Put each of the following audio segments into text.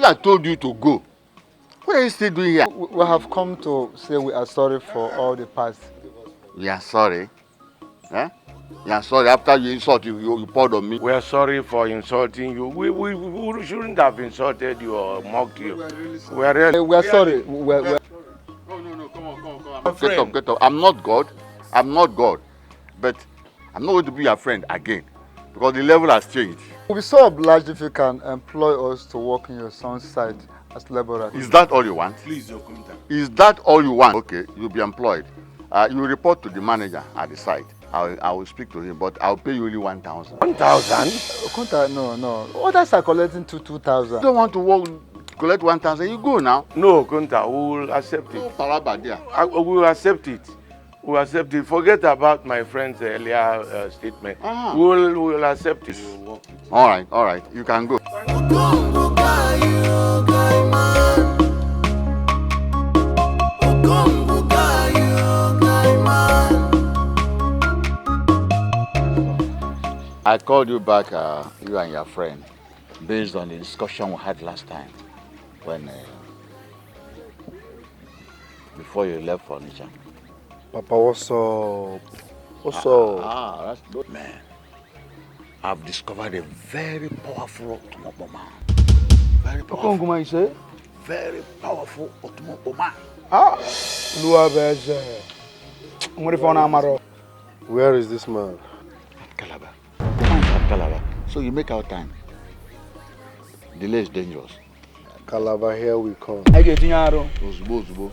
After I told you to go, what are you still doing here? We have come to say we are sorry for all the past. We are sorry. Eh? You are sorry after you insult you poured on me. We are sorry for insulting you. We shouldn't have insulted you or mocked you. We are really sorry. No, come on. Get up. I'm not God. But I'm not going to be your friend again because the level has changed. We'll be so obliged if you can employ us to work in your son's site as laborers. Is that all you want? Please, Okunta. Is that all you want? Okay, you'll be employed. You will report to the manager at the site. I will speak to him, but I'll pay you only 1,000. 1,000? No. Others are collecting 2,000. You don't want to work, collect 1,000, you go now. No, Okunta, we will accept it. No parabadia. We will accept it. We will accept it. Forget about my friend's earlier statement. Uh-huh. We will accept it. All right. You can go. I called you back, you and your friend, based on the discussion we had last time when before you left for Nicha. Papa, what's up? What's up? That's good, man. I've discovered a very powerful automobile man. Very powerful. You say? Very powerful automobile man. Where is this man? At Calabar. The man is at Calabar. So you make our time. Delay is dangerous. Calabar, here we come. Ugbo.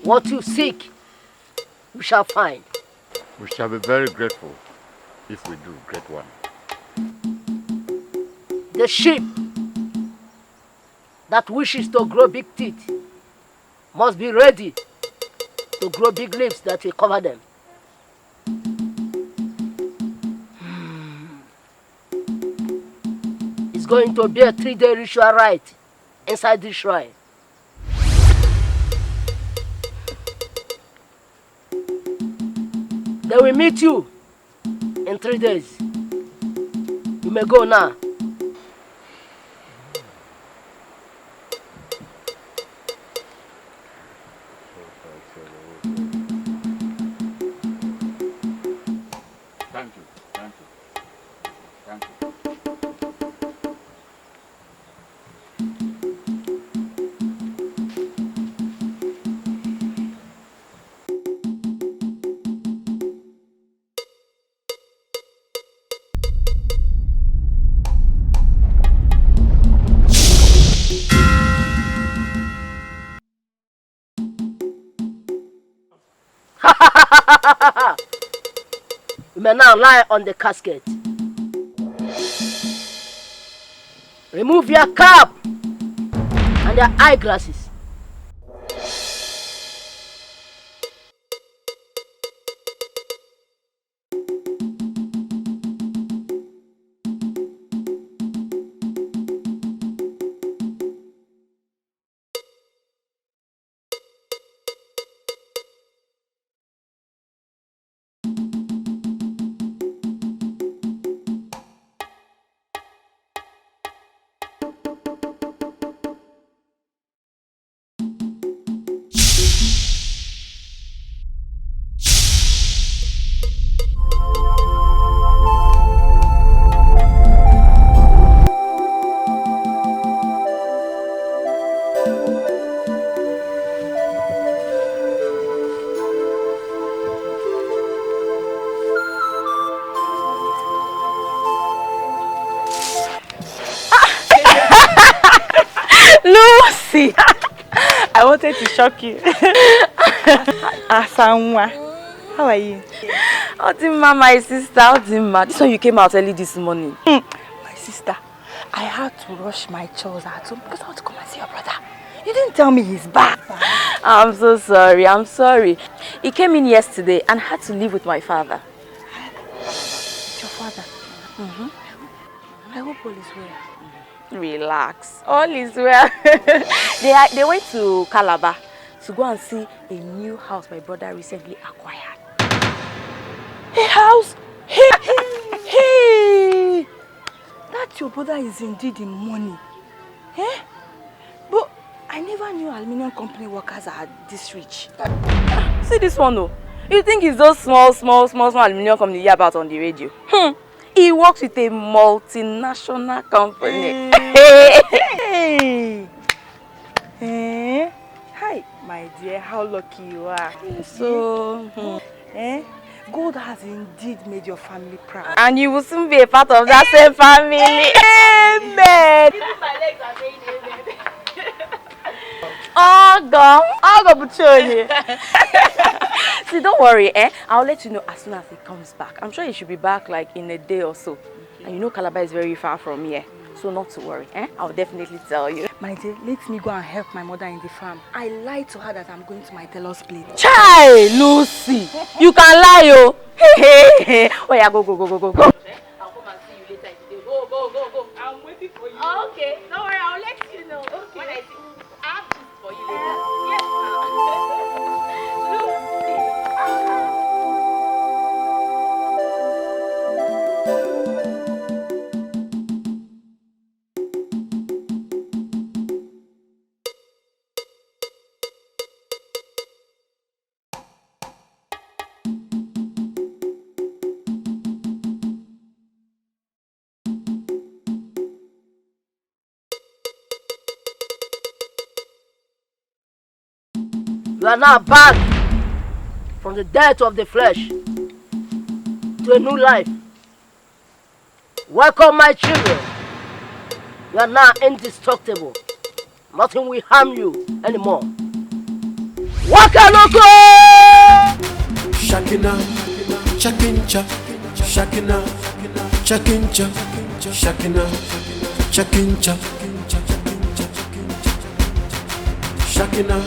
What you seek, we shall find. We shall be very grateful if we do, great one. The sheep that wishes to grow big teeth must be ready to grow big leaves that will cover them. It's going to be a 3-day ritual rite inside the shrine. They will meet you in 3 days. You may go now. Thank you. You may now lie on the casket. Remove your cap and your eyeglasses. Lucy! I wanted to shock you. Asanwa, how are you? Odima, my sister, Odima. This one you came out early this morning. My sister, I had to rush my chores at home because I want to come and see your brother. You didn't tell me he's back. I'm so sorry, I'm sorry. He came in yesterday and had to live with my father. It's your father? I hope all is well. Relax, all is well. They went to Calabar to go and see a new house my brother recently acquired. A house? Hey! That your brother is indeed in money. Eh? But I never knew aluminium company workers are this rich. See this one though. You think it's those small aluminium company you hear about on the radio? He works with a multinational company. Hey! Hi, my dear, how lucky you are. So, God has indeed made your family proud. and you will soon be a part of that same family. Amen! See, don't worry, I'll let you know as soon as he comes back. I'm sure he should be back like in a day or so. Okay. And you know Calabar is very far from here. So not to worry, I'll definitely tell you. My dear, let me go and help my mother in the farm. I lied to her that I'm going to my tailor's place. Chai, Lucy! You can lie, oh! Oh yeah, go. I'll come and see you later today. Go. I'm waiting for you. Okay, don't worry, I'll let you know. Okay. When I see I have this for you later. Yes, You are now back from the death of the flesh to a new life. Welcome, my children. You are now indestructible. Nothing will harm you anymore. Waka Loco! Shakina, Chakincha, Shakina, Chakincha, Shakina, Chakincha, Shakina,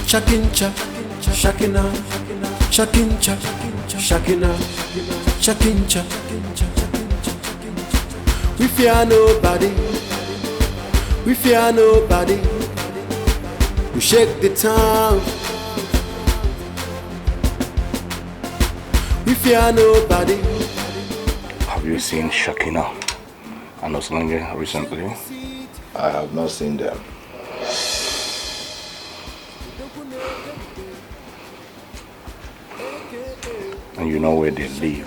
Chakincha, Shakina, Chakincha, Shakina, Chakincha. We fear nobody. We fear nobody. We shake the town. We fear nobody. Have you seen Shakina and Oslange recently? I have not seen them. And you know where they live?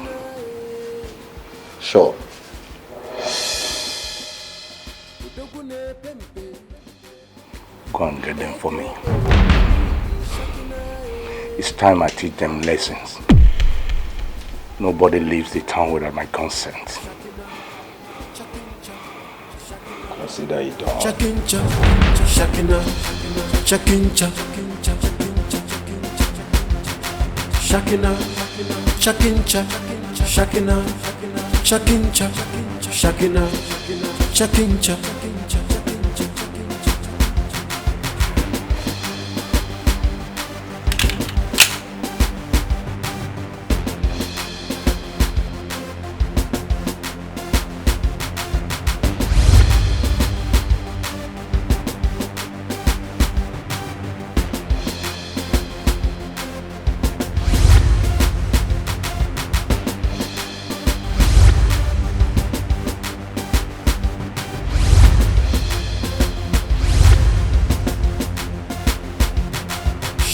Sure. Go and get them for me. It's time I teach them lessons. Nobody leaves the town without my consent. Consider it done. Chakincha, Shakina, Chakincha, Shakina, Shakincha, Shakina, Shakincha, Shakina, Shakincha.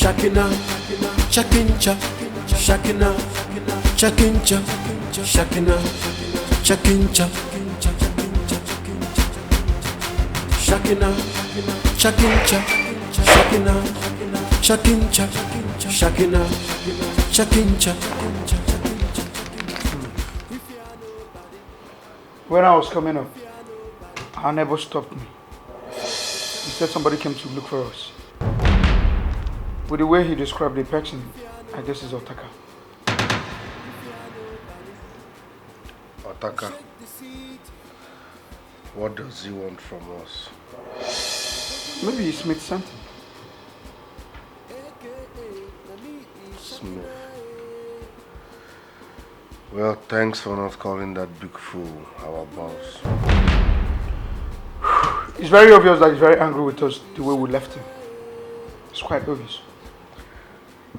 Shakina, Shakincha, Shakina, Shakincha, Shakina, Shakincha, Shakina, Shakincha, Shakina, Shakincha, Shakina, Shakincha. When I was coming up, our neighbor stopped me. He said somebody came to look for us. With the way he described the person, I guess it's Otaka. Otaka, what does he want from us? Maybe it's Smith something. Smith. Well, thanks for not calling that big fool our boss. It's very obvious that he's very angry with us the way we left him. It's quite obvious.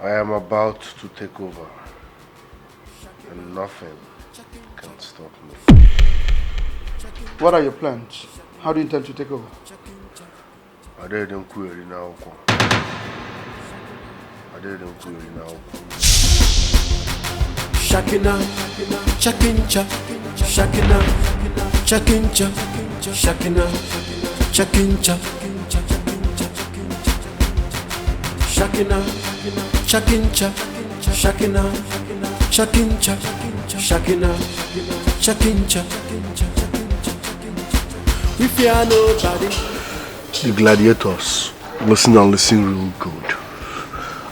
I am about to take over, and nothing can stop me. What are your plans? How do you intend to take over? I didn't query now. Shakina, Shakincha, Shakina, Shakincha, Shakina, Shakincha, Shakina, Shakincha, Shakina, Shakincha, Shakina, Shakincha. We fear nobody. The gladiators, listen and listen real good.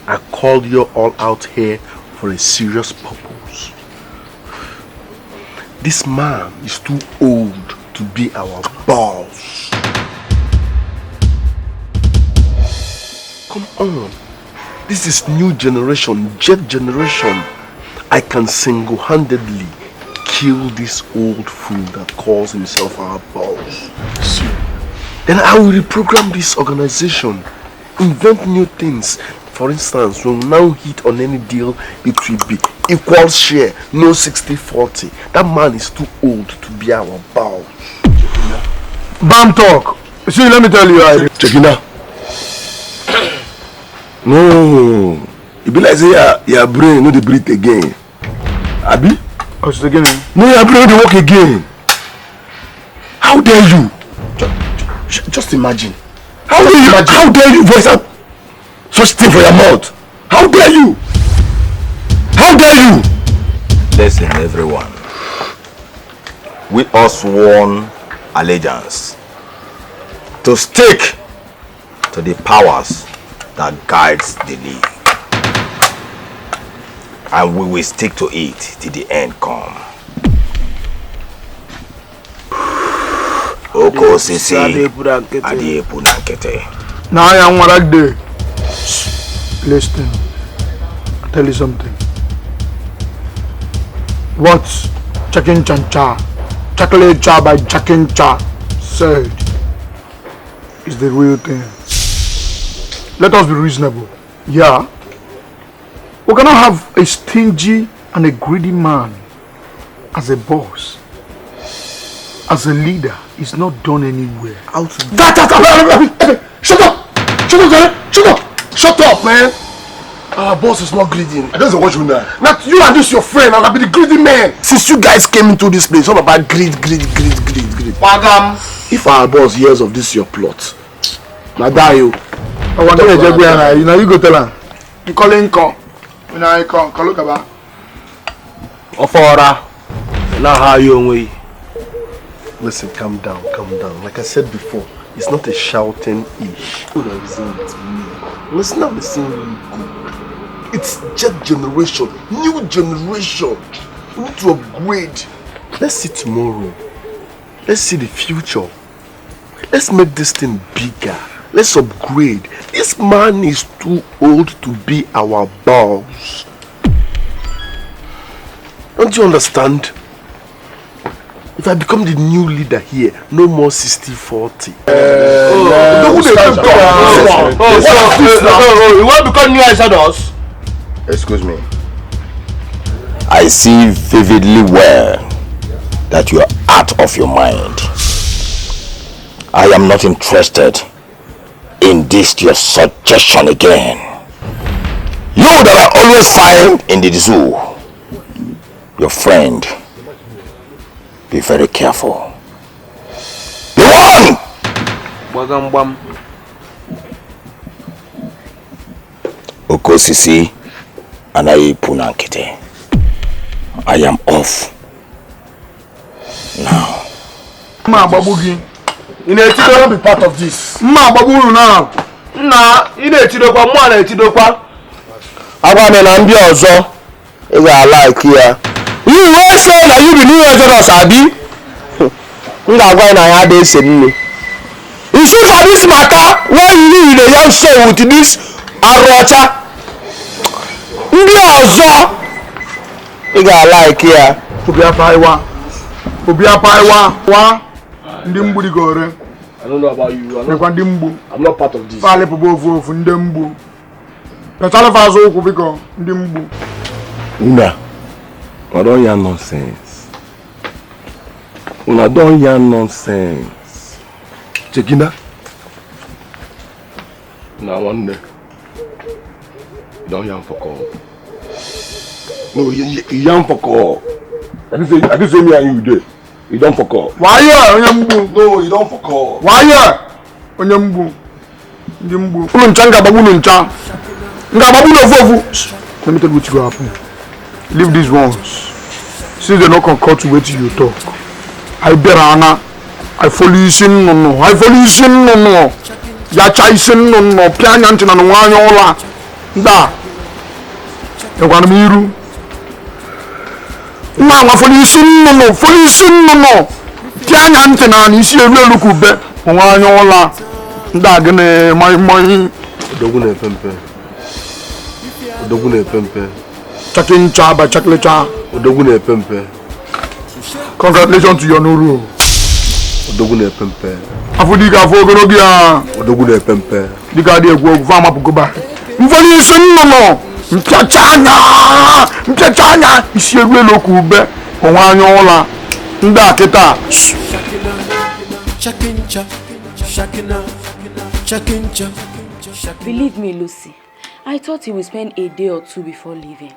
I called you all out here for a serious purpose. This man is too old to be our boss. Come on. This is new generation, jet generation. I can single-handedly kill this old fool that calls himself our boss. See? Then I will reprogram this organization, invent new things. For instance, we'll now hit on any deal, it will be equal share, no 60-40. That man is too old to be our boss. Bam talk. See, let me tell you. Chekina. No. It be like say your brain no dey breathe again. Abi? Oh, it's again. No, your brain no dey work again. How dare you? Just imagine. How dare you voice out such thing for your mouth? How dare you? How dare you? Listen, everyone. We all sworn allegiance to stick to the powers that guides the league, and we will stick to it till the end come. Oko sisi adiepu nankete. Now I am what day. Listen, I'll tell you something. What's Chakin Chancha, Chocolate Cha by Chakin Cha said is the real thing. Let us be reasonable. Yeah, we cannot have a stingy and a greedy man as a boss. As a leader, it's not done anywhere. Shut up! Shut up, man! Our boss is not greedy. I don't know what you know. Not you and this your friend, and I'll be the greedy man. Since you guys came into this place, it's all about greed. Pagam. If our boss hears of this your plot, now die you. I want to you know you go tell him. You call him come. You know you come. Call look about. Ofora. Now how you away? Listen, calm down. Like I said before, it's not a shouting ish. Listen really good. It's jet generation, new generation. We need to upgrade. Let's see tomorrow. Let's see the future. Let's make this thing bigger. Let's upgrade. This man is too old to be our boss. Don't you understand? If I become the new leader here, no more 60-40. You want to become new ambassadors? Excuse me. I see vividly well that you are out of your mind. I am not interested in this your suggestion again. You that I always find in the zoo, your friend, be very careful. Be warned! Okosisi anaghị ipu na nkịtị. I am off now. Ma agbabu gị. Ị na-etidokwa be part of this. Ma agbabu unu now. Nna, ị na-etidokwa, mụ na-etidokwa. Agwa m na ndị ọzọ ị ga-like ya. You will say that you be new Exodus, Abi. M ga-agwa na ya dey ese nne. You see for this matter, when you dey young soul with this arọcha. Ndị ọzọ ị ga-like ya. Obi apaiwa wa ndị mgbu digore. I don't know about you. I'm not part of this. Pale pobo ofu ndị mgbu. Petala fazo okwu biko ndị mgbu. Una don't hear nonsense. Una don't hear nonsense. Chekina. Now one day. You don't hear for call. No, you young for call. I didn't say me and you there. You don't for call. Why you onyembu? No, you don't for call. Why you onyembu? Ndimbu. Ulu nchanga babu ncha. Nga babu no fofu. Let me tell you what you go happen. Leave these ones. Since they not concord to wait till you talk. I better Anna. I follow you sin no. I follow you sin no. Ya chai sin no. Pianya ntina no wanyo ola. Nda. Ekwana miru. Mama follow you sin no. Follow you sin no. Pianya ntina ni isi ewu elukube. Wanyo ola. Nda gene my. Odogune pempe. Chakin cha by chaklecha. Odogune pempe. Congratulations to your new role. Odogune pempe. Afudika fogologia. Odogune pempe. Dika de gwo fama pukuba. Mfoli sunno. Mchachanya. Isi ewu elokube. Onwanyo ola. Nda kita. Believe me, Lucy. I thought he would spend a day or two before leaving.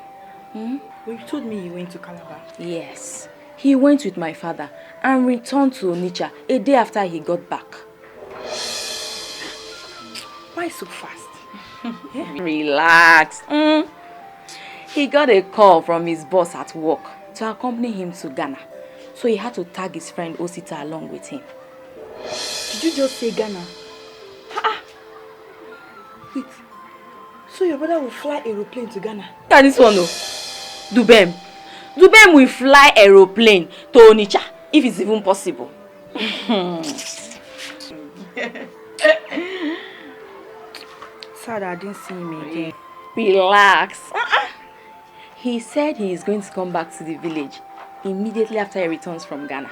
Well, you told me he went to Calabar. Yes. He went with my father and returned to Onitsha a day after he got back. Why so fast? Relax. He got a call from his boss at work to accompany him to Ghana. So he had to tag his friend Osita along with him. Did you just say Ghana? Wait. So your brother will fly aeroplane to Ghana? Yeah, this one, no. Dubem will fly aeroplane to Onitsha, if it's even possible. Sad I didn't see him again. Relax. He said he is going to come back to the village immediately after he returns from Ghana.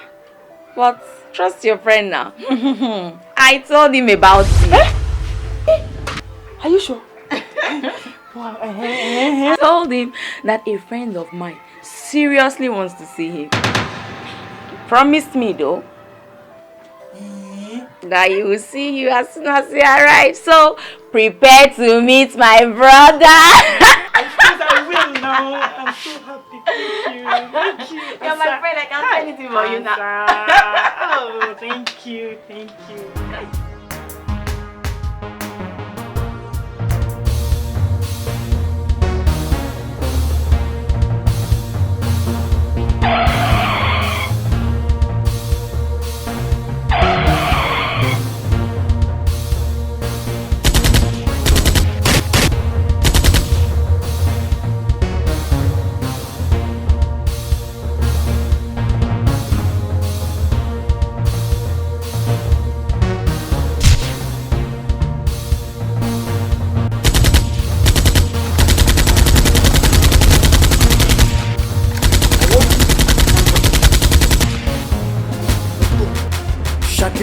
But trust your friend now. I told him about it. Are you sure? Wow. I told him that a friend of mine seriously wants to see him. He promised me though that he will see you as soon as he arrives. So prepare to meet my brother. I will now. I'm so happy. Thank you. Thank you. You're my friend. I can't say anything for you now. Oh, thank you. Thank you.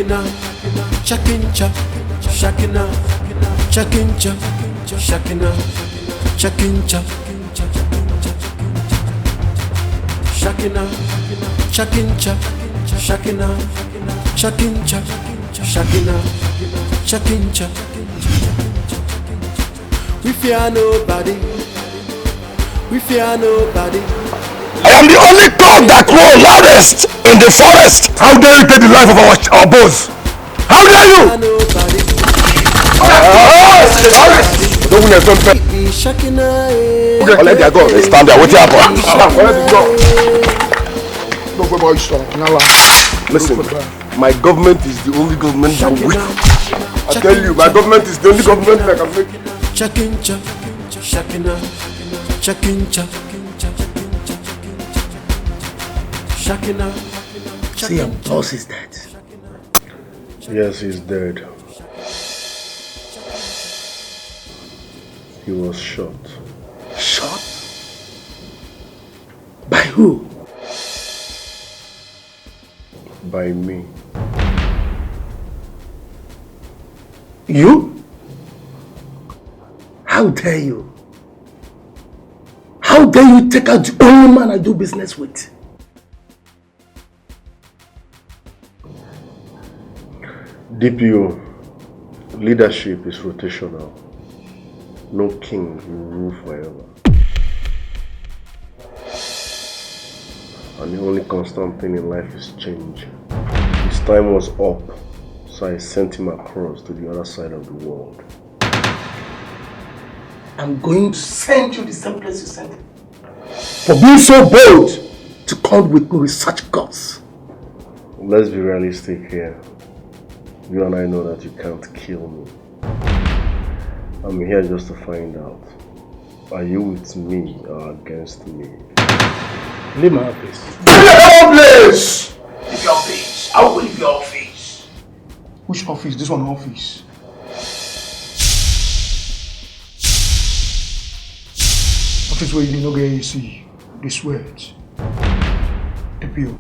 Shakina, Shakincha, Shakina, Shakincha, Shakina, Shakincha, Shakina, Shakincha, Shakina, Shakincha, Shakina, Shakincha. We fear nobody. We fear nobody. I am the only cock that crows loudest in the forest. How dare you take the life of our boss? How dare you? Don't win don't pay. Okay, let them go. They stand there. What's happening? Listen, my government is the only government that will. I tell you, my government is the only government that can make it. Shakincha, Shakina, Shakincha, Shakina. See, your boss is dead. Yes, he's dead. He was shot. Shot? By who? By me. You? How dare you? How dare you take out the only man I do business with? DPO, leadership is rotational. No king will rule forever. And the only constant thing in life is change. His time was up, so I sent him across to the other side of the world. I'm going to send you the same place you sent him. For being so bold to come with me with such guts. Let's be realistic here. You and I know that you can't kill me. I'm here just to find out. Are you with me or against me? Leave my office. Leave your place! Leave your office. I will leave your office. Which office? This one office. Office where you didn't get AC. They sweat. DPO.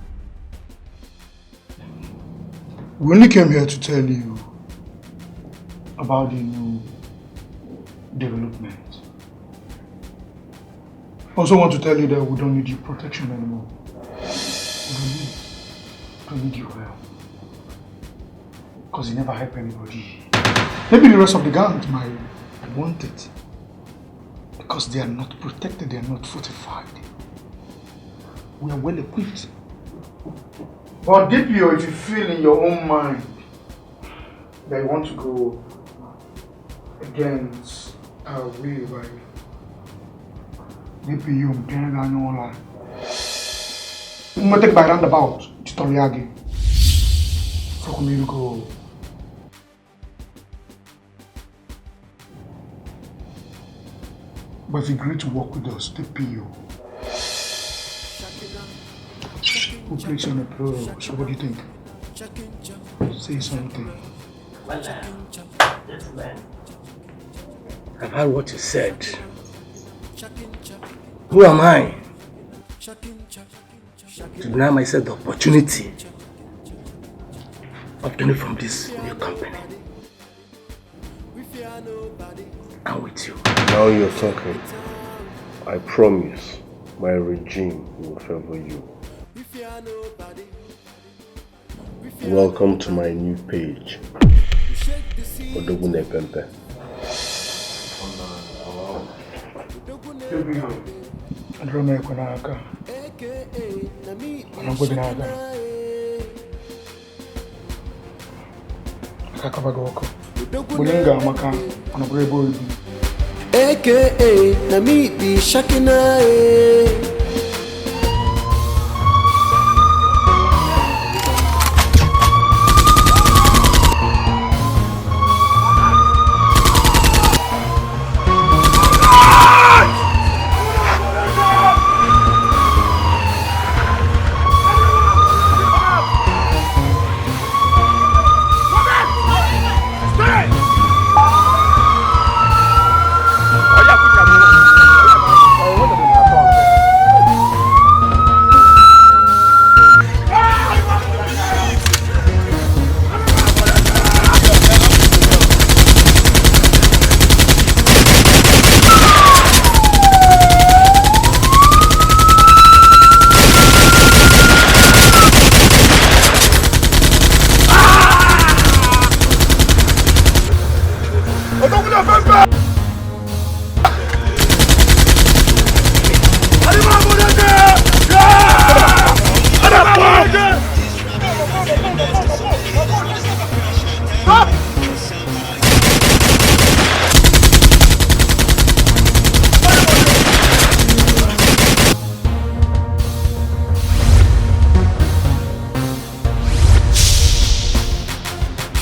We only came here to tell you about the new development. Also want to tell you that we don't need your protection anymore. We don't need your help. Because you never help anybody. Maybe the rest of the gang might want it. Because they are not protected, they are not fortified. We are well equipped. But DPO, if you feel in your own mind that you want to go against our will, right? DPO, I'm telling you no lie. I'm going to take by roundabout to Toriagi. So come here to go. But if you agree to work with us, DPO. Who plays on the pro? So what do you think? Say something. Well, gentlemen, I've heard what you said. Who am I to deny myself the opportunity of getting from this new company? I'm with you. Now you're talking. I promise my regime will favor you. Welcome to my new page. Odogunekante. Androme Konaka. Anambodinaga. Kakabagoko. Bulinga Maka. Anabrebo. AKA Namiti Shakina.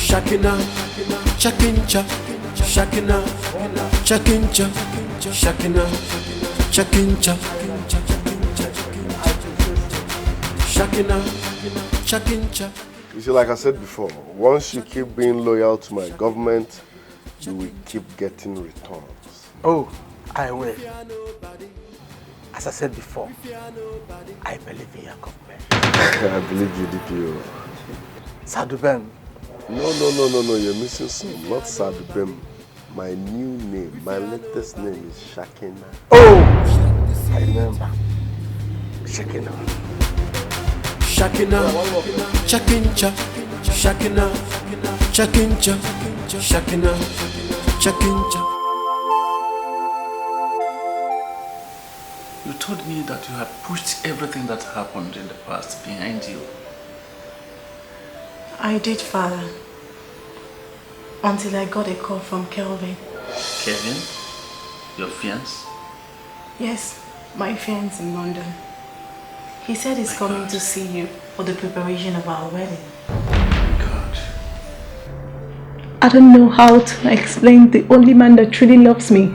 Shakina, chakincha, shakina, chakincha, shakina, chakincha, shakina, chakincha. You see, like I said before, once you keep being loyal to my government, you will keep getting returns. Oh, I will. As I said before, I believe in your government. I believe you, DPO. Sir Dubem. No, you're missing some. Not Dubem. My new name, my latest name is Shakina. Oh! I remember. Shakina. Shakina, chakincha, shakina, chakincha, shakina, chakincha. You told me that you had pushed everything that happened in the past behind you. I did, Father. Until I got a call from Kelvin. Kevin? Your fiancé? Yes, my fiancé in London. He said he's coming to see you for the preparation of our wedding. God. I don't know how to explain the only man that truly loves me,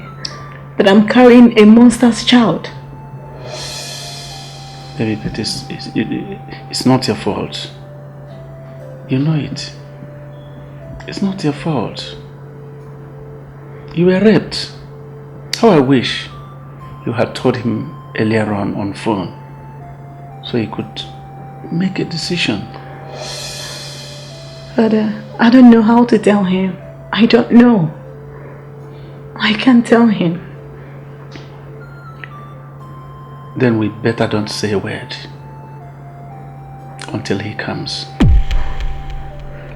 that I'm carrying a monster's child. Baby, but it's not your fault. You know it. It's not your fault. You were raped. How I wish you had told him earlier on phone, so he could make a decision. Father, I don't know how to tell him. I don't know. I can't tell him. Then we better don't say a word until he comes.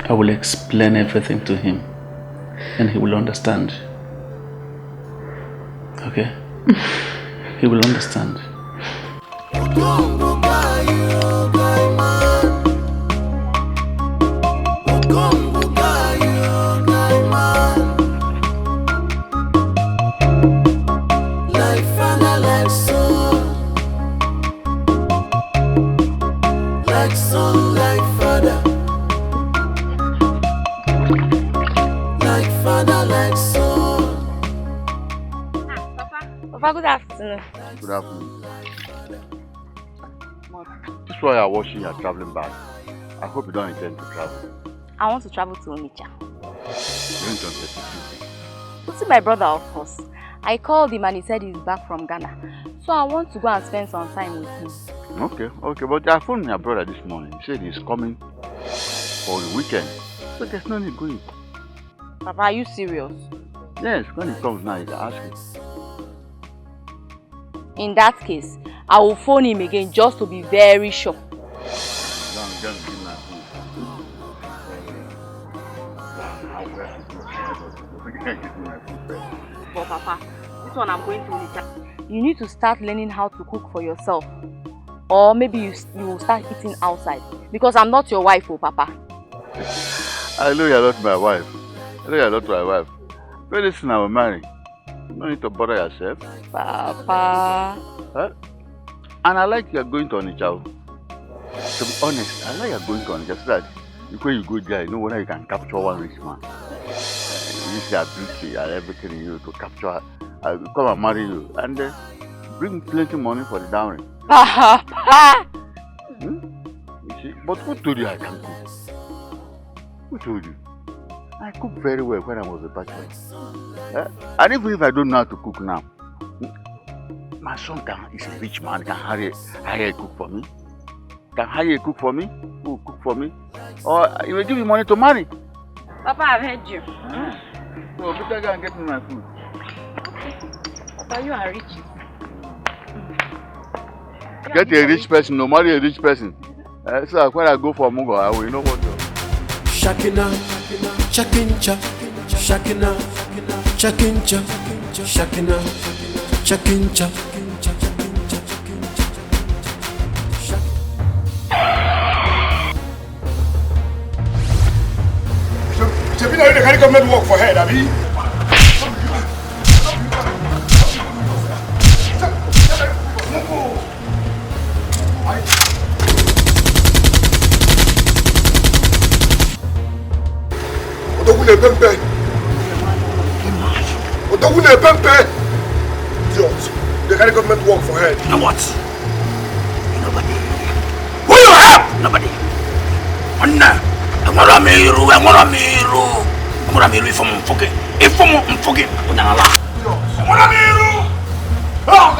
I will explain everything to him and he will understand. Okay? He will understand. Papa, good afternoon. Good afternoon. This is why you're watching your traveling bag. I hope you don't intend to travel. I want to travel to Onitsha. Don't just To see my brother, of course. I called him and he said he's back from Ghana. So I want to go and spend some time with him. Okay, but I phoned your brother this morning. He said he's coming for the weekend. So there's no need going. Papa, are you serious? Yes, when he comes now, you can ask him. In that case, I will phone him again just to be very sure. Don't give me my food. But Papa, this one I'm going to Onitsha. You need to start learning how to cook for yourself. Or maybe you will start eating outside. Because I'm not your wife, oh Papa. I know you're not my wife. Very soon I will marry. No need to bother yourself. Papa. Huh? And I like you're going to Onitsha. To be honest, I like you're going to Onitsha so that when you go there, you know whether you can capture one rich man. Use your beauty and everything in you to capture, come and marry you. And bring plenty money for the dowry. Papa! You see? But who told you I can cook? Who told you? I cook very well when I was a bachelor. And even if I don't know how to cook now, my son is a rich man, can hire a cook for me. Who will cook for me? Or he will give me money to marry. Papa, I've heard you. So better go and get me my food. Papa, you are rich. Get a rich person, no marry a rich person. So when I go for Mungo, I will know what to do. Shakina, chakincha, shakina, chakincha, shakina, chakincha. Shebi na you dey carry government work for head, abi? Odogune Pempe! Idiot! They carry government work for head. And what? Nobody. Who you help? Nobody. Anna! Amoramiru! If I'm fucking. Amoramiru! Oh,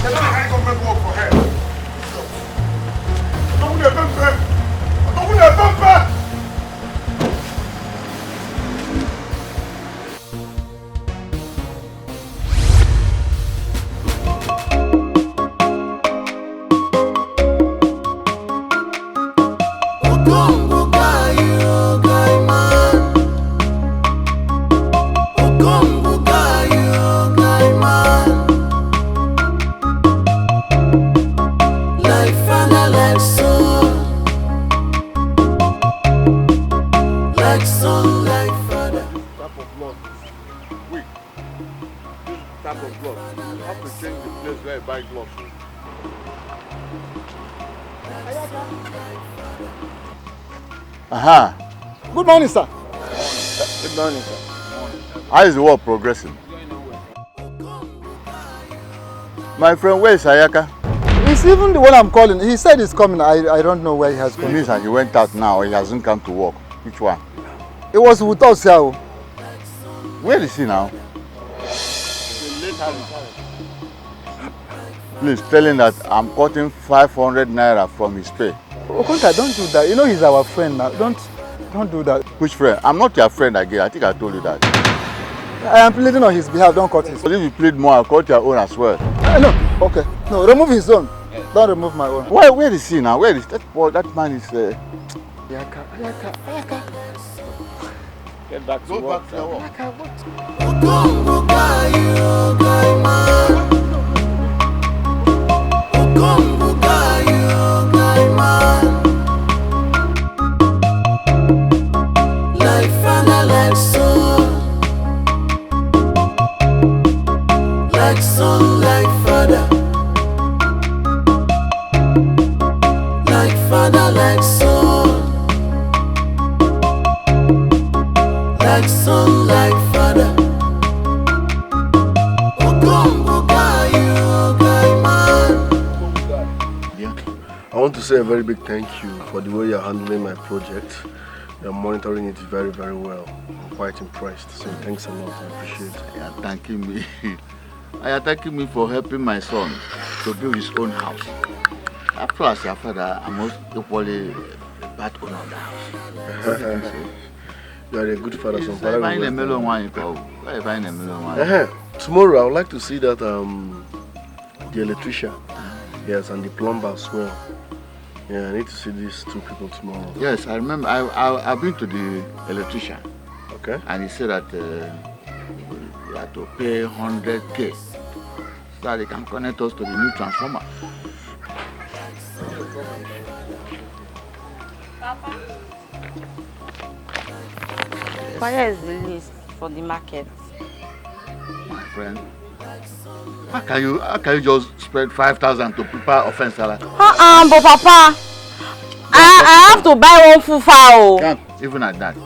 They carry government work for head. Odogune Pempe! Aha. Good morning, sir. Good morning, sir. How is the work progressing? My friend, where is Ayaka? He's even the one I'm calling. He said he's coming. I don't know where he has gone. It means that he went out now or he hasn't come to work. Which one? It was with us here. Where is he now? Please tell him that I'm cutting 500 naira from his pay. Okonta, don't do that. You know he's our friend now. Don't do that. Which friend? I'm not your friend again. I think I told you that. I am pleading on his behalf. Don't cut his. But if you plead more, I'll cut your own as well. No. Okay. No, remove his own. Don't remove my own. Where is he now? Where is that boy? That man is. Ayaka. Get back to work. Back to work. Like son, like father. Like father, like son. Like son, like father. I want to say a very big thank you for the way you're handling my project. You're monitoring it very, very well. I'm quite impressed. So thanks a lot. I appreciate it. You're thanking me. You're thanking me for helping my son to build his own house. After as your father, I'm most equally a bad owner of the house. You are a good father. Yes, I find a melon wine. I find a melon wine. Tomorrow, I would like to see that the electrician, yes, and the plumber as well. Yeah, I need to see these two people tomorrow. Yes, I remember. I've been to the electrician. Okay. And he said that you have to pay 100K so that they can connect us to the new transformer. Papa. Where is the list for the market? My friend, how can you just spread 5,000 to prepare offense salad? But Papa, I have to buy one full fowl. Can't, even at that.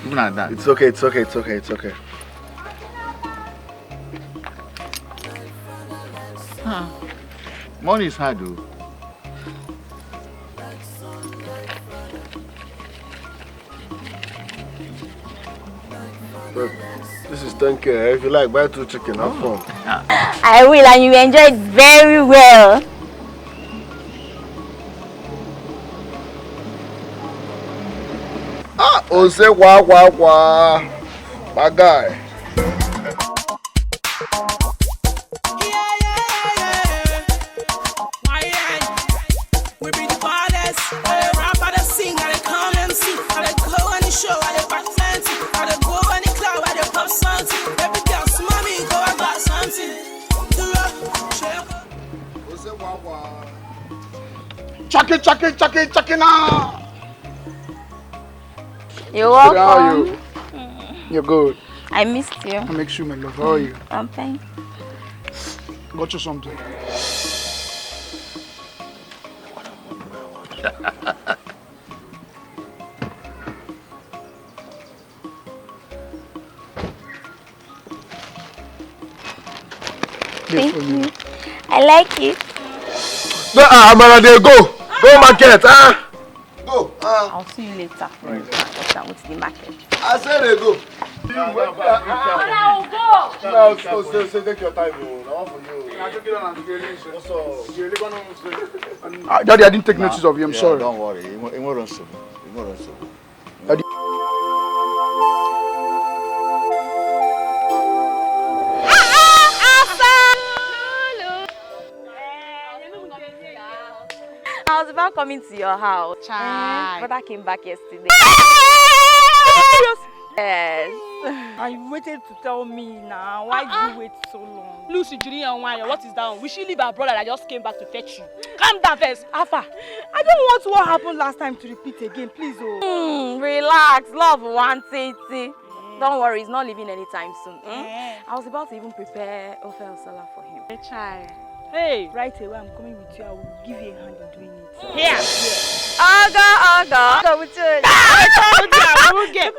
Even at that. It's okay. Money is hard, though. This is 10K. If you like, buy 2 chicken. Have fun. I will, and you enjoy it very well. Say wah. My guy. We be the baddest. Rap at the sing and come and see. Chaki now. You're welcome. How are you? You're good. I missed you. I make sure, my love. How are you? I'm fine. Got you something. Thank you. I like it. Go market, huh? Go. I'll see you later. Right. I'm going to the market. I said they go. I'll go. No, so take your time. Daddy, I didn't take notice of you. I'm sorry. Don't worry. It won't run so. Daddy. I was about coming to your house. Brother came back yesterday. Yes. And you waited to tell me now. Why did you wait so long? Lucy, Julia, and Wanya, what is down? We should leave our brother that just came back to fetch you. Calm down first. Alpha, I don't want what happened last time to repeat again, please. Relax, love one titty. Don't worry, he's not leaving anytime soon. I was about to even prepare Ofili for him. Hey, right away, I'm coming with you. I will give you a hand in doing it. Here. Aga. With you. I will get.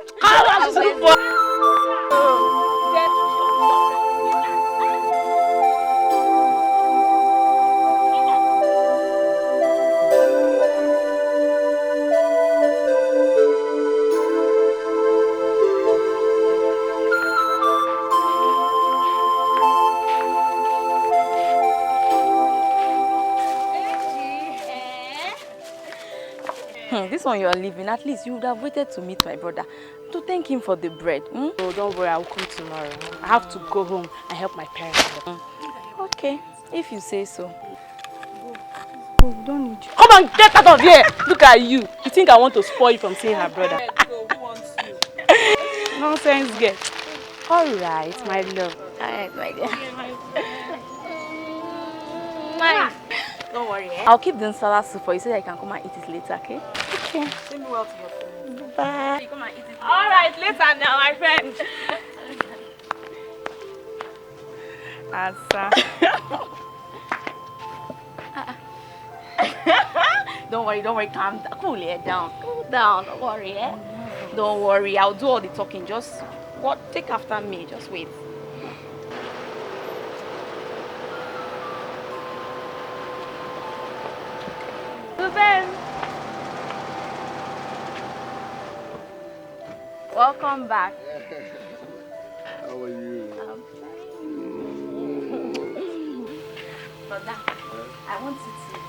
This one you are leaving, at least you would have waited to meet my brother to thank him for the bread. Oh, don't worry, I will come tomorrow. I have to go home and help my parents. Okay, if you say so. Oh, don't need you. Come on, get out of here! Look at you. You think I want to spoil you from seeing her brother? Who wants you? Nonsense, girl. Alright, my love. Alright, my dear. Nice. Don't worry, I'll keep the nsala soup for you so that you can come and eat it later, okay? Okay. Send me well to your friend. Bye. You come and eat it later. Alright, later now, my friend. Asa. Don't worry, calm down. Cool it down. Cool down, don't worry, Don't worry, I'll do all the talking. Just take after me, just wait. Dubem. Welcome back. How are you? I'm fine. Brother, I want you to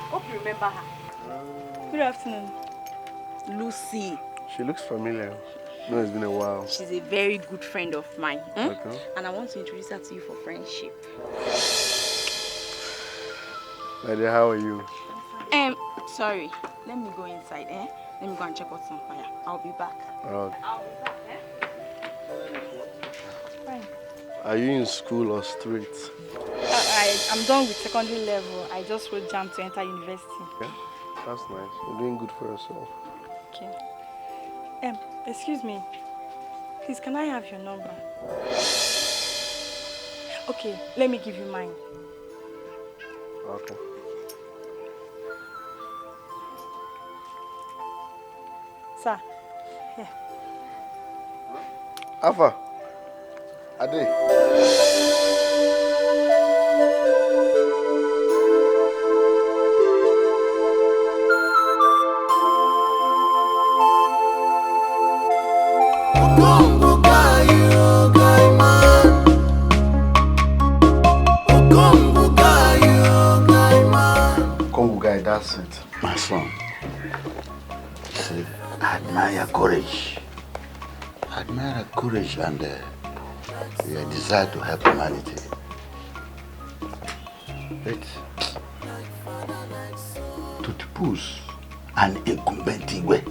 hope you remember her. Good afternoon. Lucy. She looks familiar. No, it's been a while. She's a very good friend of mine. Okay. And I want to introduce her to you for friendship. My dear, how are you? Sorry. Let me go inside, Let me go and check what's on fire. I'll be back. Alright. I'll be back, Fine. Are you in school or street? I'm done with secondary level. I just wrote jam to enter university. Yeah, that's nice. You're doing good for yourself. Okay. Excuse me. Please, can I have your number? Okay, let me give you mine. Okay. Sir, here. Alpha. Ade. Congo guy, that's it. My son, see, I admire your courage. I admire your courage and your desire to help humanity. But to depose an incumbent Igwe,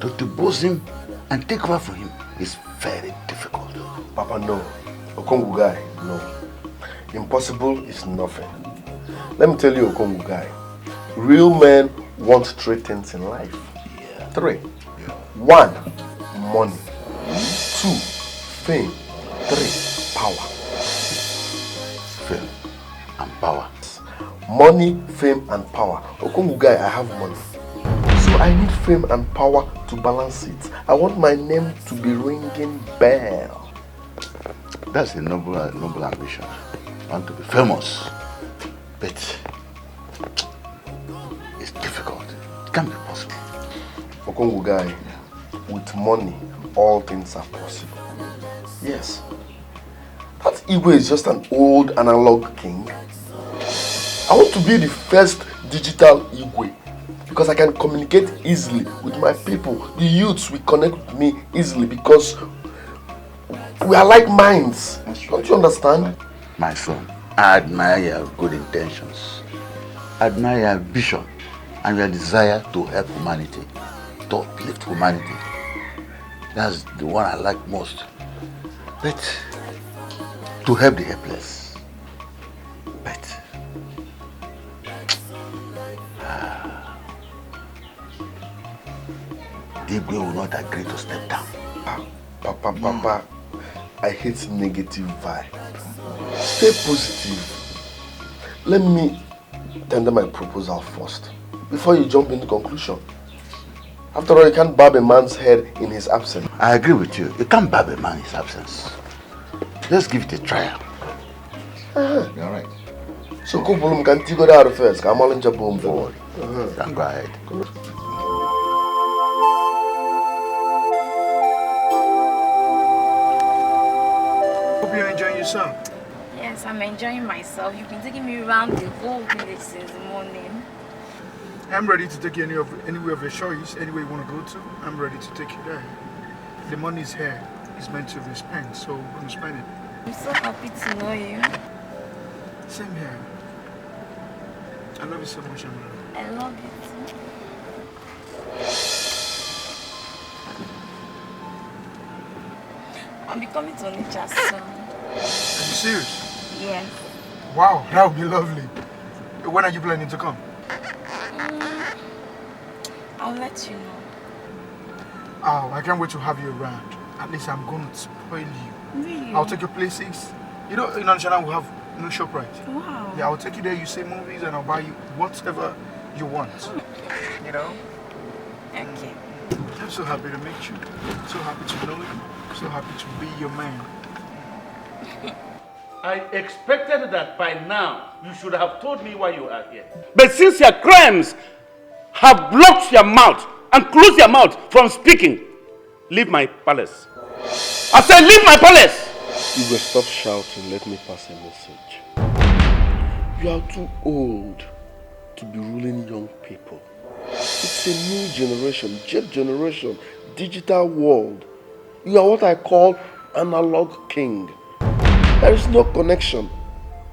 to depose him and take over from him is very difficult. Papa, no. Okongu guy, no. Impossible is nothing. Let me tell you, Okongu guy, Real men want 3 things in life. Yeah. 3. 1. Money. 2. Fame. 3. Power. Fame and power. Money, fame and power. Okongu guy, I have money. So I need fame and power to balance it. I want my name to be ringing bell. That's a noble ambition. I want to be famous. But it's difficult. It can't be possible. Okongu guy, with money, all things are possible. Yes. That Ugbo is just an old analog king. I want to be the first digital Ugbo because I can communicate easily with my people. The youths will connect with me easily because we are like minds. Don't you understand? My son, I admire your good intentions. I admire your vision and your desire to help humanity, to uplift humanity. That's the one I like most. But to help the helpless. But Dikeh will not agree to step down. Papa, I hate negative vibe. Stay positive. Let me tender my proposal first, before you jump into conclusion. After all, you can't barb a man's head in his absence. I agree with you. You can't barb a man in his absence. Let's give it a trial. You're right. So, Kupulum can go there first. I'm all in Jabum forward. Then go ahead. Hope you're enjoying yourself. Yes, I'm enjoying myself. You've been taking me around the whole village since the morning. I'm ready to take you anywhere of your choice, anywhere you want to go to. I'm ready to take you there. The money's here. It's meant to be spent, so we're going to spend it. I'm so happy to know you. Same here. I love you so much, Amara. I love you too. I'll be coming to Onitsha soon. Are you serious? Yes. Wow, that would be lovely. When are you planning to come? I'll let you know. Oh, I can't wait to have you around. At least I'm going to spoil you. Really? I'll take you places. You know, in Channel we have no ShopRite. Wow. Yeah, I'll take you there, you see movies, and I'll buy you whatever you want. You know? Okay. I'm so happy to meet you. So happy to know you. So happy to be your man. I expected that by now you should have told me why you are here. But since your crimes have blocked your mouth and closed your mouth from speaking, leave my palace. I said leave my palace! You will stop shouting, let me pass a message. You are too old to be ruling young people. It's a new generation, jet generation, digital world. You are what I call analog king. There is no connection.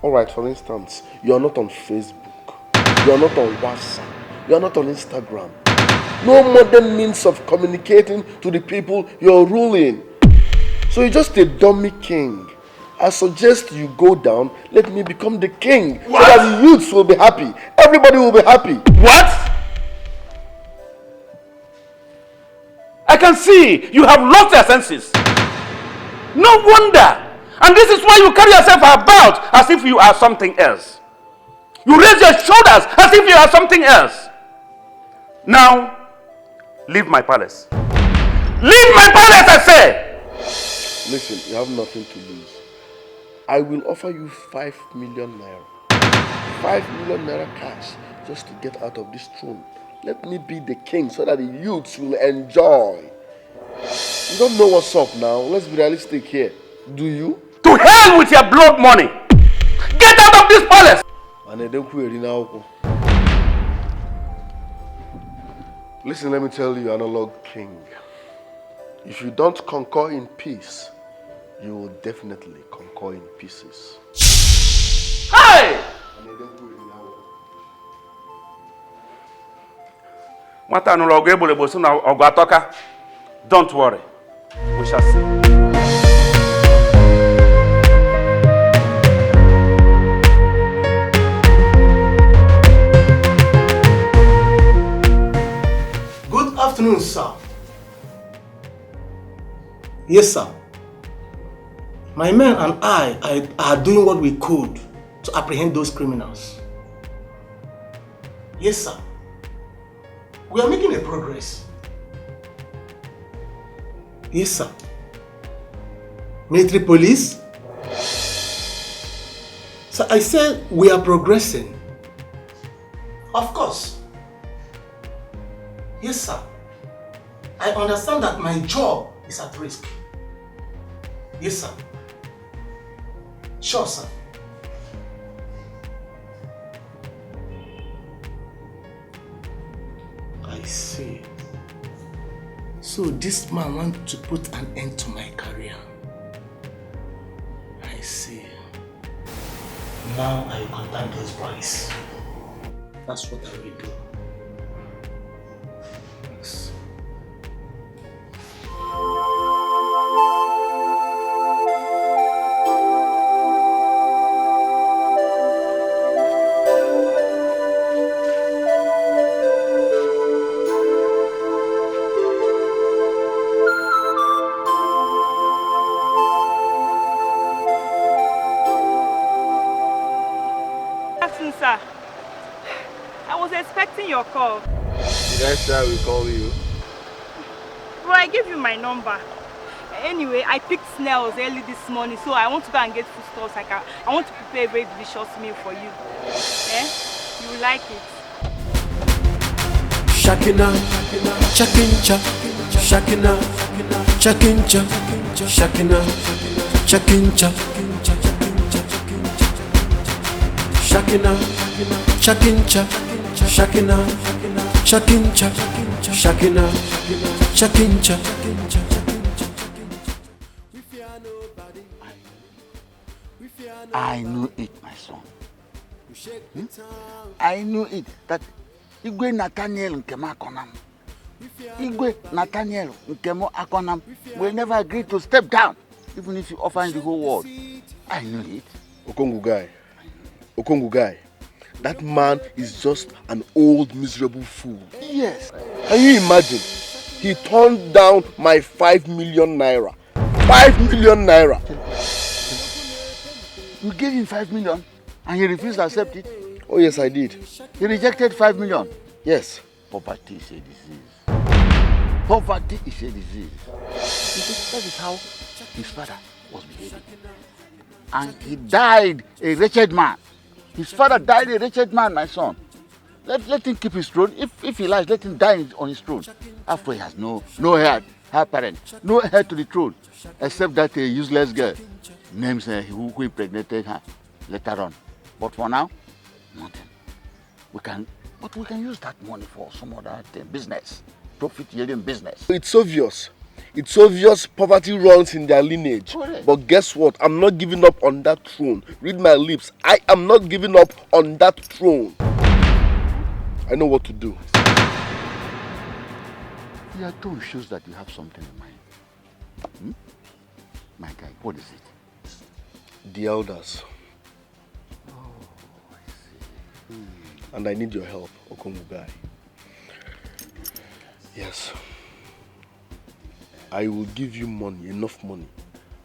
Alright, for instance, you are not on Facebook. You are not on WhatsApp. You are not on Instagram. No modern means of communicating to the people you are ruling. So you're just a dummy king. I suggest you go down, let me become the king. What? So that the youths will be happy. Everybody will be happy. What? I can see you have lost your senses. No wonder. And this is why you carry yourself about as if you are something else. You raise your shoulders as if you are something else. Now, leave my palace. Leave my palace, I say! Listen, you have nothing to lose. I will offer you 5 million naira. 5 million naira cash just to get out of this throne. Let me be the king so that the youths will enjoy. You don't know what's up now. Let's be realistic here. Do you? To hell with your blood money! Get out of this palace! Listen, let me tell you, analog king. If you don't conquer in peace, you will definitely conquer in pieces. Hey! Don't worry. We shall see. afternoon, sir. Yes, sir. My men and I are doing what we could to apprehend those criminals. Yes, sir. We are making a progress. Yes, sir. Military police? So I said we are progressing. Of course. Yes, sir. I understand that my job is at risk. Yes, sir. Sure, sir. I see. So this man wants to put an end to my career. I see. Now I will contact those boys. That's what I will do. Yes. Sir, I was expecting your call. Did I say I will call you? Bro, I gave you my number. Anyway, I picked snails early this morning, so I want to go and get foodstuffs. I want to prepare a very delicious meal for you. Eh? You will like it. Shakina, chakincha, shakina, chakincha, shakina, chakincha, shakina, chakincha, shakina, chakincha, shakina, chakincha. I knew it, my son. I knew it, that Igwe Nathaniel Nkemo Akonam, Igwe Nathaniel Nkemo Akonam will never agree to step down, even if you offer him the whole world. I knew it. Okongu guy, that man is just an old miserable fool. Yes. Can you imagine? He turned down my 5 million naira. 5 million naira. You gave him 5 million and he refused to accept it? Oh yes, I did. He rejected 5 million? Yes. Poverty is a disease. Poverty is a disease. That is how his father was behaving. And he died a wretched man. His father died a wretched man, my son. Let him keep his throne. If he likes, let him die on his throne. After he has no heir, parent, no heir to the throne, except that a useless girl names who impregnated her later on. But for now, nothing. We can use that money for some other business, profit-yielding business. It's obvious. It's obvious poverty runs in their lineage. Correct. But guess what? I'm not giving up on that throne. Read my lips. I am not giving up on that throne. I know what to do. Your tone shows that you have something in mind. My guy, what is it? The elders. Oh, I see. And I need your help, Okongu. Yes. I will give you money, enough money.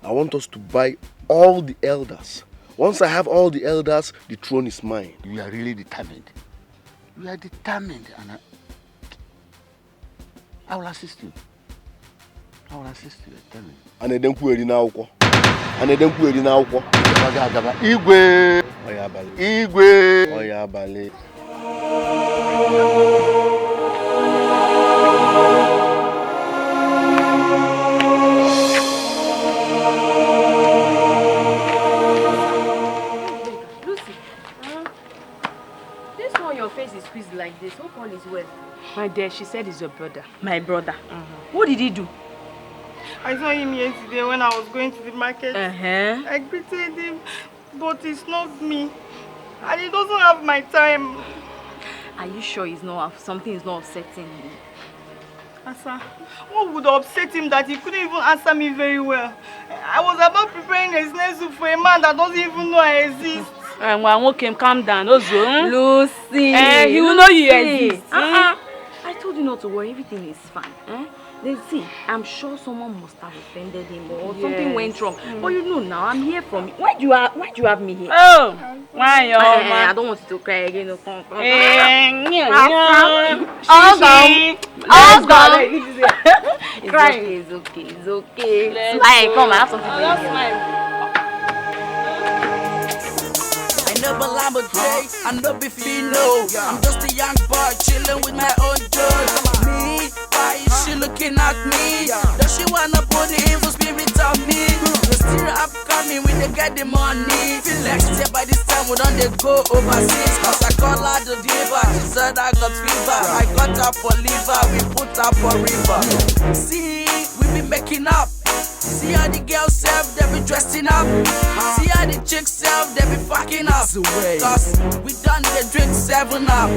I want us to buy all the elders. Once I have all the elders, the throne is mine. You are really determined. You are determined, and I will assist you. I will assist you, tell me. And then Kueri now. Igwe! Igwe! Oyabale. Like this, who called his well? My dear, she said he's your brother. My brother. What did he do? I saw him yesterday when I was going to the market. I greeted him, but it's not me. And he doesn't have my time. Are you sure something is not upsetting him? Asa, what would upset him that he couldn't even answer me very well? I was about preparing a snail soup for a man that doesn't even know I exist. Calm down, Lucy. He will know you exist. I told you you not to worry. Everything is fine. Eh? Then see, I'm sure someone must have offended him or something went wrong. But you know now, I'm here for me. Why do you have me here? Oh, why, I don't want you to cry again. All gone. It's okay. Smile, come, I have something for you. I never lamb a day, I no be fino. I'm just a young boy chilling with my own joy. Me, why is she looking at me? Does she wanna put the evil spirit on me? The still upcoming when they get the money. Feel like say by this time we don't they go overseas. Cause I call her the diva, she said I got fever. I got her for liver, we put her for river. See, we be making up. See how the girls self, they be dressing up. See how the chicks self, they be fucking up. Cause we done the drink 7 up.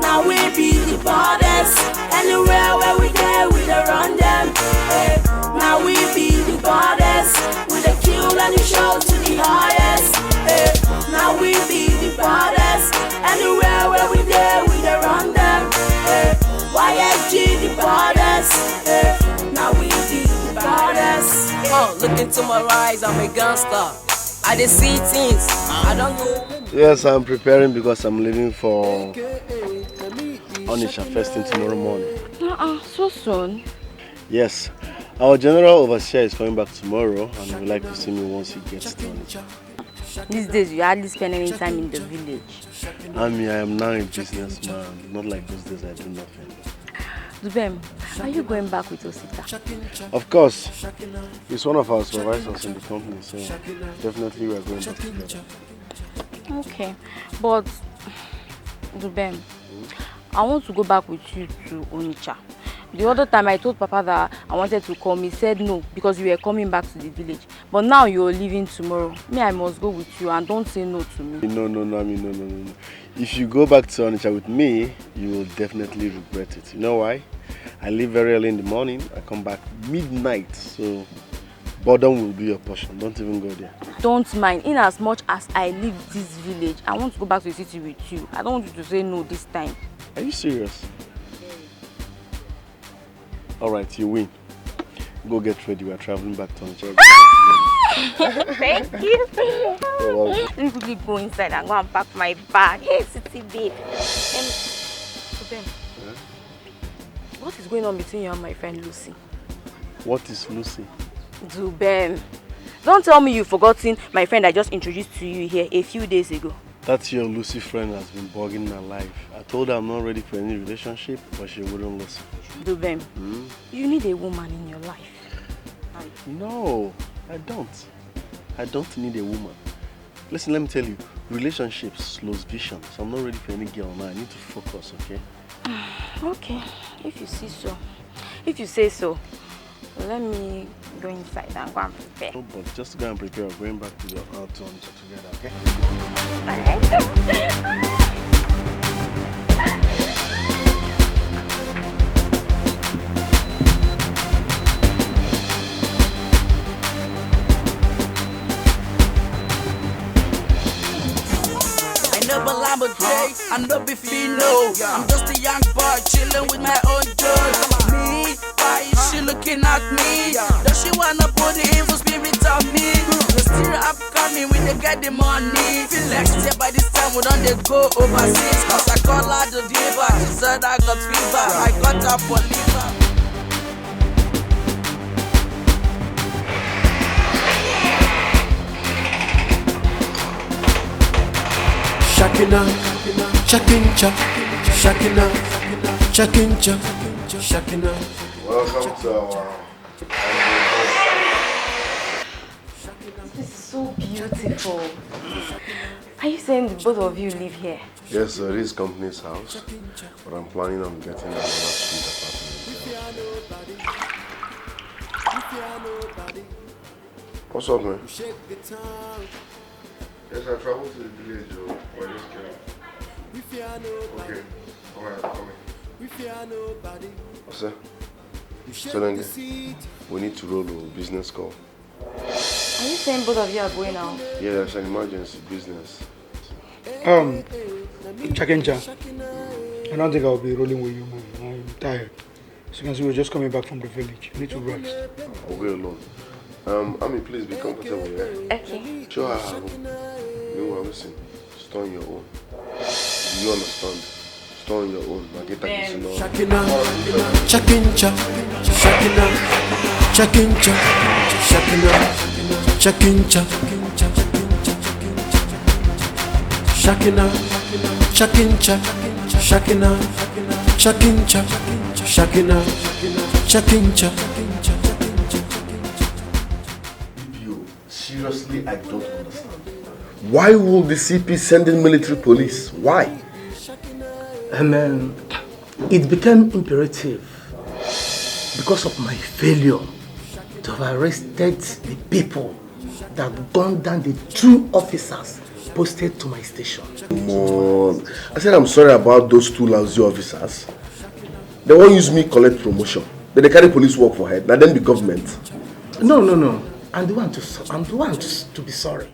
Now we be the baddest. Anywhere where we go, we dey run them. Hey. Now we be the baddest. We dey kill and the show to the highest. Hey. Now we be the baddest. Anywhere where we go, we dey run them. Hey. YFG the baddest. Hey. Now we be baddest. Look into my eyes, I'm a gangster. I dey see things, I don't know. Yes, I'm preparing because I'm leaving for Onitsha first thing tomorrow morning. So soon? Yes, our general overseer is coming back tomorrow and he would like to see me once he gets to Onitsha. These days you hardly spend any time in the village. I am now a businessman, not like those days I do nothing. Dubem, are you going back with Osita? Of course. He's one of our supervisors in the company, so definitely we are going back together. Okay, but Dubem, I want to go back with you to Onitsha. The other time I told Papa that I wanted to come, he said no because you were coming back to the village. But now you're leaving tomorrow. Me, I must go with you and don't say no to me. No. If you go back to Onitsha with me, you will definitely regret it. You know why? I leave very early in the morning, I come back midnight, so boredom will be your portion. Don't even go there. Don't mind. In as much as I leave this village, I want to go back to the city with you. I don't want you to say no this time. Are you serious? Alright, you win. Go get ready, we are traveling back to Onitsha. Thank you. Let me quickly go inside and go and pack my bag. Hey, city babe. Dubem, what is going on between you and my friend Lucy? What is Lucy? Dubem, don't tell me you've forgotten my friend I just introduced to you here a few days ago. That your Lucy friend has been bugging my life. I told her I'm not ready for any relationship, but she wouldn't listen. Dubem, you need a woman in your life. No, I don't. I don't need a woman. Listen, let me tell you, relationships slows vision, so I'm not ready for any girl now. I need to focus, okay? Okay, if you see so. If you say so, let me go inside and go and prepare. Oh, but just go and prepare. We're going back to the Onitsha together, okay? Never lamb a day, I no be fino. I'm just a young boy chilling with my own joy. Me, why is she looking at me? Does she wanna put the evil spirit on me? The still upcoming when they get the money. Feel like say by this time we don't they go overseas. Cause I call her the diva, she said I got fever. I got her for liver. Shakina, Shakincha, Shakina, Shakincha, Shakina. Welcome to our... This is so beautiful. Are you saying the both of you live here? Yes, this is company's house, but I'm planning on getting another suite apartment. What's up, man? Yes, I traveled to the village, or just came. Okay, alright, I'm coming. What's that? So then, we need to roll a business call. Are you saying both of you are going out? Yeah, there's an emergency business. Chakencha, I don't think I'll be rolling with you, man. tired. As you can see, we're just coming back from the village. I need to rest. I'll go alone. Ami, please be comfortable, yeah? Okay. Sure, I have. No, listen. Store on your own. Do you understand? Store on your own. Shakina, Chakincha, Shakina, Chakincha, Shakina, Chakincha, Shakina, Chakincha, Shakina, Chakincha, Shakina, Chakincha. Seriously, I don't understand. Why will the CP send in military police? Why? It became imperative because of my failure to have arrested the people that gunned down the 2 officers posted to my station. Come on. I said I'm sorry about those 2 lousy officers. They won't use me collect promotion. Then they carry police work for head. Now then the government. No. I'm the one to be sorry.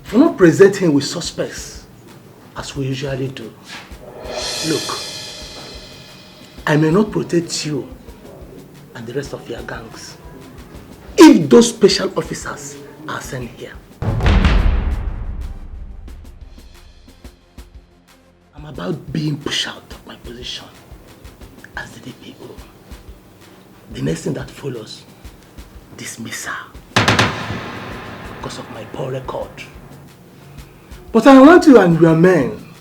For not presenting with suspects as we usually do. Look, I may not protect you and the rest of your gangs if those special officers are sent here. I'm about being pushed out of my position as the DPO. The next thing that follows, dismissal because of my poor record. But I want you and your men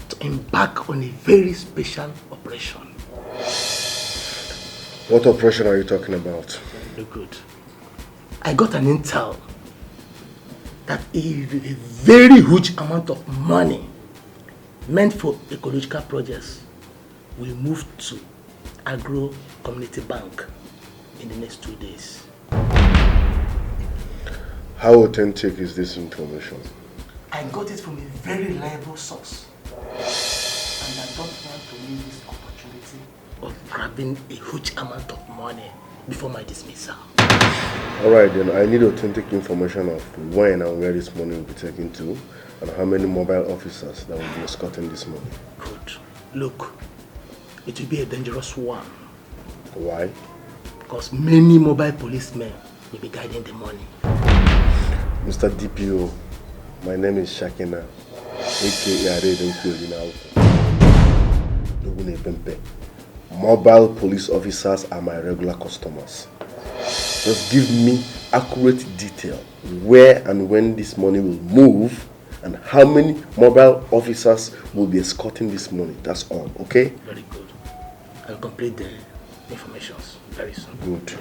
to embark on a very special operation. What operation are you talking about? Very good. I got an intel that a very huge amount of money meant for ecological projects will move to Agro Community Bank in the next 2 days. How authentic is this information? I got it from a very reliable source. And I don't want to miss this opportunity of grabbing a huge amount of money before my dismissal. Alright then, I need authentic information of when and where this money will be taken to and how many mobile officers that will be escorting this money. Good. Look, it will be a dangerous one. Why? Because many mobile policemen will be guiding the money. Mr. DPO, my name is Shakina, aka Mobile police officers are my regular customers. Just give me accurate detail where and when this money will move and how many mobile officers will be escorting this money. That's all, okay? Very good. I'll complete the information very soon. Good.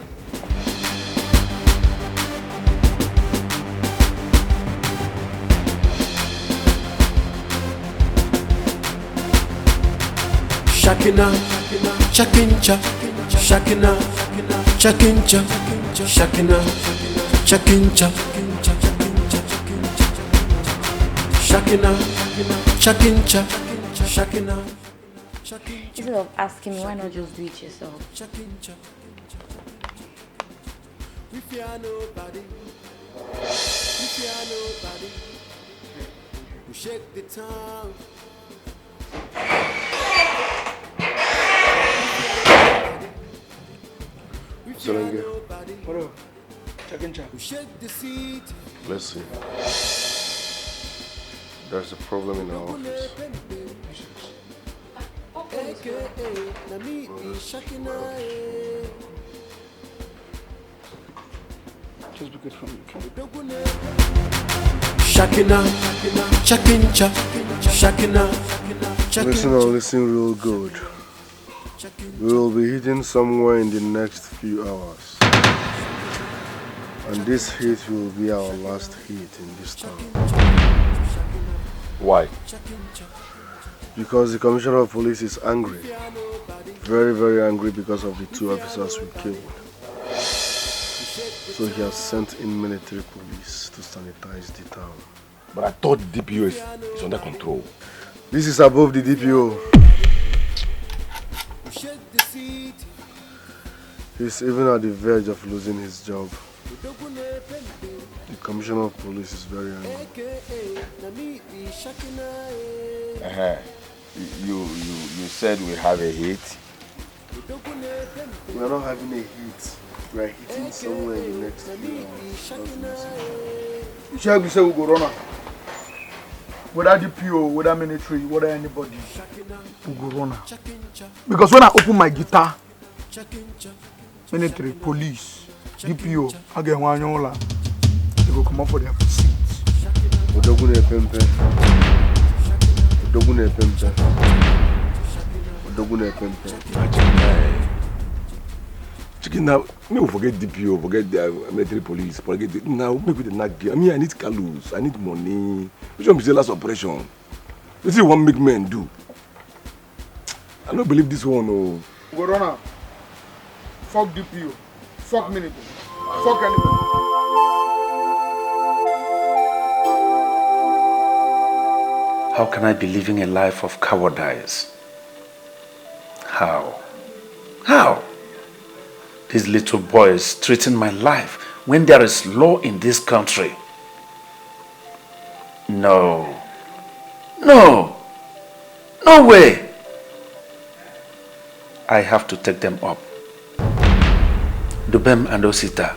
Shakina, Chakincha, Shakina, Chakincha, Shakina, Chakincha, Shakina, Chakincha, Shakina. Instead of asking me, why not just do it yourself? We fear nobody. We shake the town. Solenge. What up? Chakincha. Let's see. There's a problem in our office. Just look at from you. Shakina, Chakincha, Shakina. Listen real good. We will be hitting somewhere in the next few hours. And this hit will be our last hit in this town. Why? Because the Commissioner of Police is angry. Very, very angry because of the 2 officers we killed. So he has sent in military police to sanitize the town. But I thought the DPO is under control. This is above the DPO. He's even at the verge of losing his job. The Commissioner of Police is very angry. You said we have a hit. We are not having a hit. We are hitting somewhere in the next few hours. You shall be say we go run out. Whether DPO, whether military, whether anybody, we go run out. Because when I open my guitar, military, police, DPO, I get one yola, they go come up for their seats. Odogune Pempe. Chicken now, me forget DPO, forget the military police, forget the, now make with the nag. I mean, I need calories, I need money. Which one is the last operation? This is one big man do. I don't believe this one. Oh. Go run out. Fuck DPO. Fuck military. Fuck anybody. How can I be living a life of cowardice? How? How? These little boys threaten my life when there is law in this country. No. No. No way. I have to take them up. Dubem and Osita,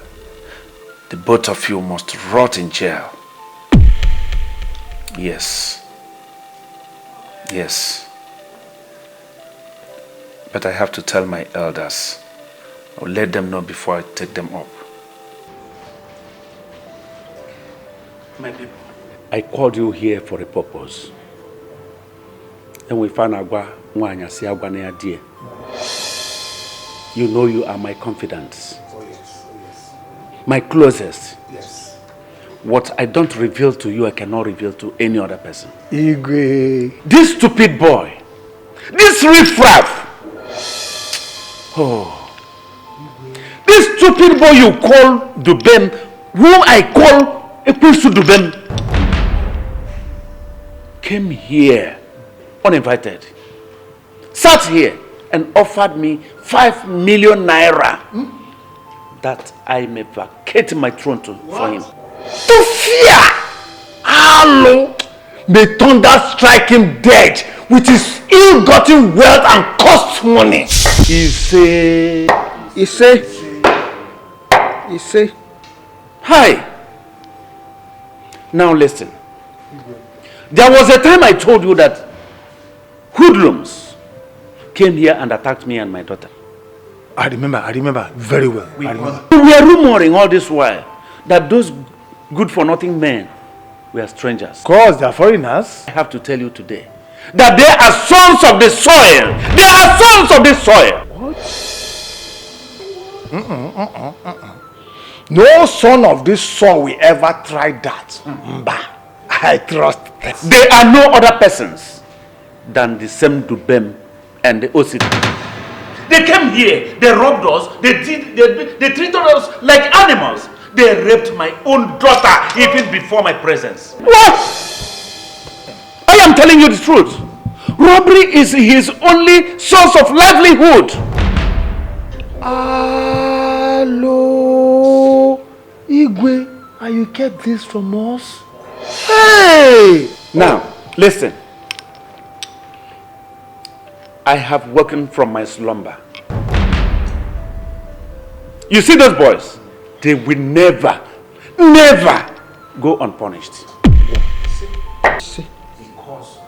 the both of you must rot in jail. Yes. Yes. But I have to tell my elders. I'll let them know before I take them up. My people, I called you here for a purpose. And we found Agwa Mwanya si Agwa na dear. You know you are my confidants. Oh yes, oh yes. My closest. Yes. What I don't reveal to you, I cannot reveal to any other person. Igwe. This stupid boy, this riffraff. Oh. This stupid boy you call Dubem, whom I call equals to Dubem, came here uninvited, sat here and offered me 5 million naira that I may vacate my throne for him. To fear! Hello! May thunder strike him dead with his ill-gotten wealth and cost money. He say, hi. Now listen. There was a time I told you that hoodlums came here and attacked me and my daughter. I remember very well. We were rumoring all this while that those good-for-nothing men were strangers. Of course, they are foreigners. I have to tell you today that they are sons of the soil. They are sons of the soil. What? No son of this soil will ever try that. I trust them. They are no other persons than the same Dubem and the Osita. They came here, they robbed us, they treated us like animals. They raped my own daughter even before my presence. What? I am telling you the truth. Robbery is his only source of livelihood. Hello, Igwe, and you kept this from us? Hey! Now, listen. I have woken from my slumber. You see those boys? They will never go unpunished. See. Because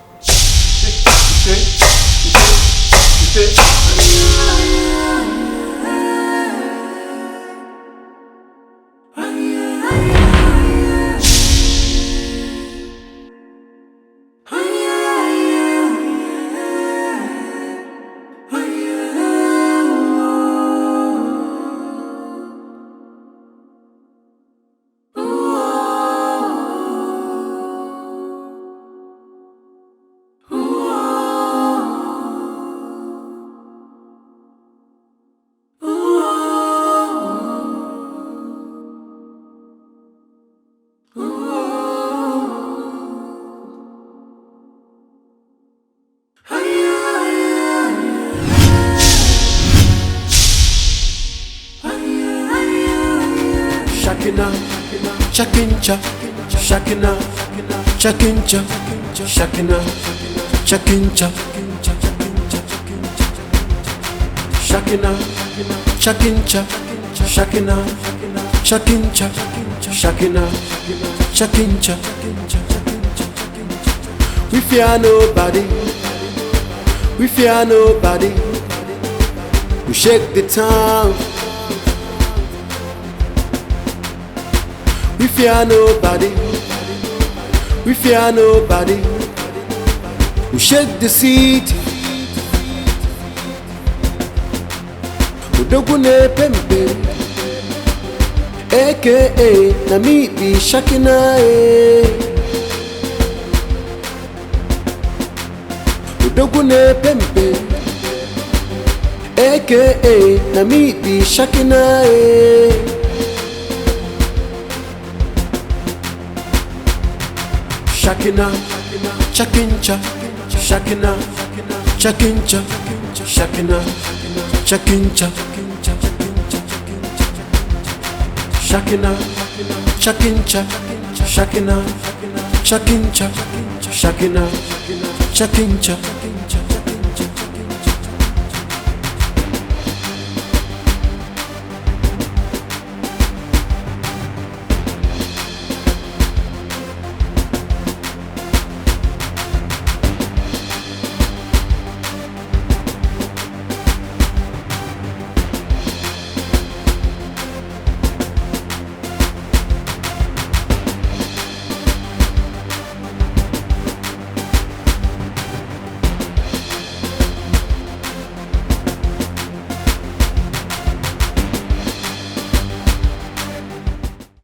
Chakincha, Shakina, Chakincha, Shakina, Chakincha. Shakina, Shakincha, Shakina, Shakincha, Shakina, Shakincha. We fear nobody, we fear nobody. We shake the town. We fear nobody, we fear nobody. We shake the city. Udogune pembe, aka na me be Shakina. Udogune pembe, aka na me be Shakina. Shakina, Shakincha, Shakina, Shakincha, Shakina, Shakincha, Shakina, Shakincha, Shakina, Shakincha, Shakina, Shakincha.